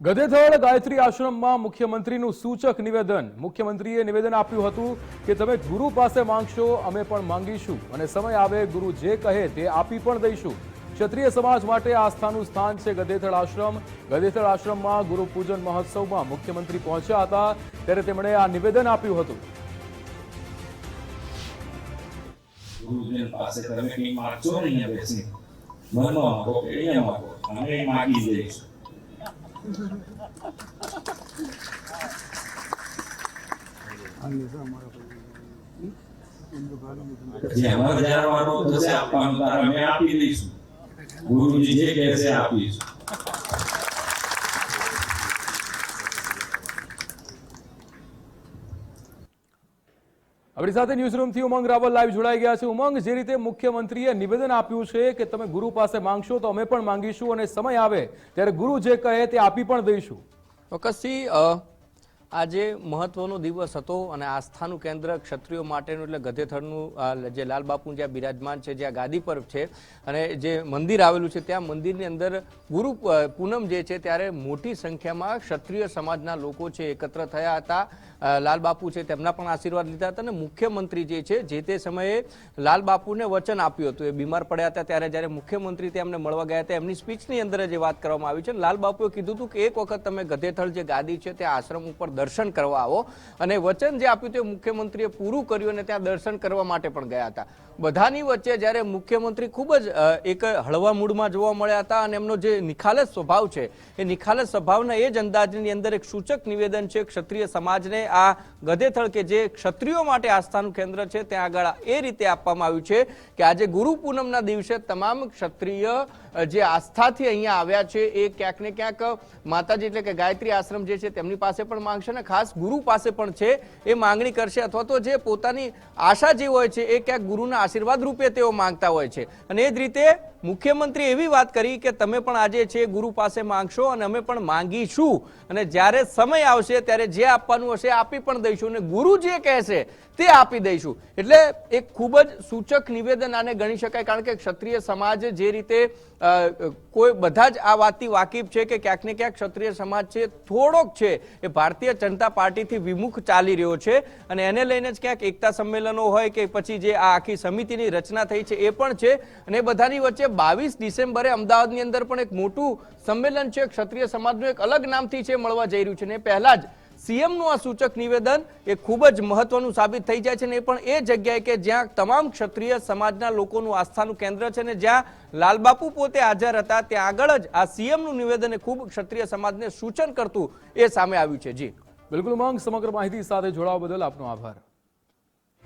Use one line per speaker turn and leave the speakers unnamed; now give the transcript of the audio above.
ગધેથળ ગાયત્રી આશ્રમમાં મુખ્યમંત્રીનું સૂચક નિવેદન। મુખ્યમંત્રીએ નિવેદન આપ્યું હતું કે તમે ગુરુ પાસે માંગશો, અમે પણ માંગીશું અને સમય આવે ગુરુ જે કહે તે આપી પણ દઈશું। ક્ષત્રિય સમાજ માટે આસ્થાનું સ્થાન છે ગધેથળ આશ્રમ। ગધેથળ આશ્રમમાં ગુરુ પૂજન મહોત્સવમાં મુખ્યમંત્રી પહોંચ્યા હતા ત્યારે તેમણે આ નિવેદન આપ્યું હતું।
ગુરુજી પાસે તમે કંઈ માંગશો ને, અહીંયા બેસી મનમાં માંગો કે અહીંયા માંગો, અમે માંગી દઈશું। જેમાં જ્યારે વારો થશે આપવાનું ત્યારે અમે આપી દઈશું। ગુરુજી જે કહેશે આપીશું।
આપણી સાથે ન્યૂઝરૂમથી ઉમંગ રાવલ લાઈવ જોડાઈ ગયા છે। ઉમંગ, જે રીતે મુખ્યમંત્રીએ નિવેદન આપ્યું છે કે તમે ગુરુ પાસે માંગશો તો અમે પણ માંગીશું અને સમય આવે ત્યારે ગુરુ જે કહે તે આપી પણ દઈશું।
ચોક્કસથી આજે મહત્વનો દિવસ હતો અને આસ્થાનું કેન્દ્ર ક્ષત્રિયો માટેનું એટલે ગધેથળનું જે લાલબાપુ જ્યાં બિરાજમાન છે, જ્યાં ગાદી પર છે અને જે મંદિર આવેલું છે, ત્યાં મંદિરની અંદર ગુરુ પૂનમ જે છે ત્યારે મોટી સંખ્યામાં ક્ષત્રિય સમાજના લોકો છે એકત્ર થયા હતા। લાલબાપુ છે તેમના પણ આશીર્વાદ લીધા હતા અને મુખ્યમંત્રી જે છે જે તે સમયે લાલબાપુને વચન આપ્યું હતું। એ બીમાર પડ્યા હતા ત્યારે જ્યારે મુખ્યમંત્રી તેમને મળવા ગયા હતા એમની સ્પીચની અંદર જે વાત કરવામાં આવી છે, લાલબાપુએ કીધું હતું કે એક વખત તમે ગધેથળ જે ગાદી છે તે આશ્રમ ઉપર દર્શન કરવા આવો અને વચન જે આપ્યું તે મુખ્યમંત્રીએ પૂરું કર્યું અને ત્યાં દર્શન કરવા માટે પણ ગયા હતા। બધાની વચ્ચે જ્યારે મુખ્યમંત્રી ખૂબ જ એક હળવા મૂડમાં જોવા મળ્યા હતા અને એમનો જે નિખાલસ સ્વભાવ છે એ નિખાલસ સ્વભાવના એ જ અંદાજની અંદર એક સૂચક નિવેદન છે ક્ષત્રિય સમાજને આ ગધેથળ કે જે ક્ષત્રિયો માટે આસ્થાનું કેન્દ્ર છે ત્યાં આગળ એ રીતે આપવામાં આવ્યું છે કે આજે ગુરુ પૂનમના દિવસે તમામ ક્ષત્રિય જે આસ્થાથી અહીંયા આવ્યા છે એ ક્યાંક ને ક્યાંક માતાજી એટલે કે ગાયત્રી આશ્રમ જે છે તેમની પાસે પણ માંગશે અને ખાસ ગુરુ પાસે પણ છે એ માંગણી કરશે અથવા તો જે પોતાની આશા જે હોય છે એ ક્યાંક ગુરુના આશીર્વાદ રૂપે તેઓ માંગતા હોય છે। અને એ જ રીતે મુખ્યમંત્રી એવી વાત કરી કે તમે પણ આજે છે ગુરુ પાસે માંગશો અને અમે પણ માંગીશું અને જ્યારે સમય આવશે ત્યારે જે આપવાનું હશે આપી પણ દઈશું અને ગુરુ જે કહેશે તે આપી દઈશું। એટલે એક ખૂબ જ સૂચક નિવેદન આને ગણી શકાય, કારણ કે ક્ષત્રિય સમાજ જે રીતે કોઈ બધા જ આ વાતથી વાકેફ છે કે ક્યાંક ને ક્યાંક ક્ષત્રિય સમાજ છે થોડોક છે એ ભારતીય જનતા પાર્ટીથી વિમુખ ચાલી રહ્યો છે અને એને લઈને જ ક્યાંક એકતા સંમેલનો હોય કે પછી જે આ આખી સમિતિની રચના થઈ છે એ પણ છે અને એ બધાની વચ્ચે 22 ડિસેમ્બરે અમદાવાદની અંદર પણ એક મોટું સંમેલન છે ક્ષત્રિય સમાજનું એક અલગ નામથી છે મળવા જઈ રહ્યું છે ને પહેલા જ સીએમનું આ સૂચક નિવેદન એ ખૂબ જ મહત્વનું સાબિત થઈ જાય છે ને એ પણ એ જગ્યાએ કે જ્યાં તમામ ક્ષત્રિય સમાજના લોકોનું આસ્થાનું કેન્દ્ર છે ને જ્યાં લાલબાપુ પોતે હાજર હતા ત્યાં આગળ જ આ સીએમનું નિવેદન એ ખૂબ ક્ષત્રિય સમાજને સૂચન કરતું એ સામે આવ્યું છે। જી
બિલકુલ ઉમંગ, સમગ્ર માહિતી સાથે જોડાવા બદલ આપનો આભાર।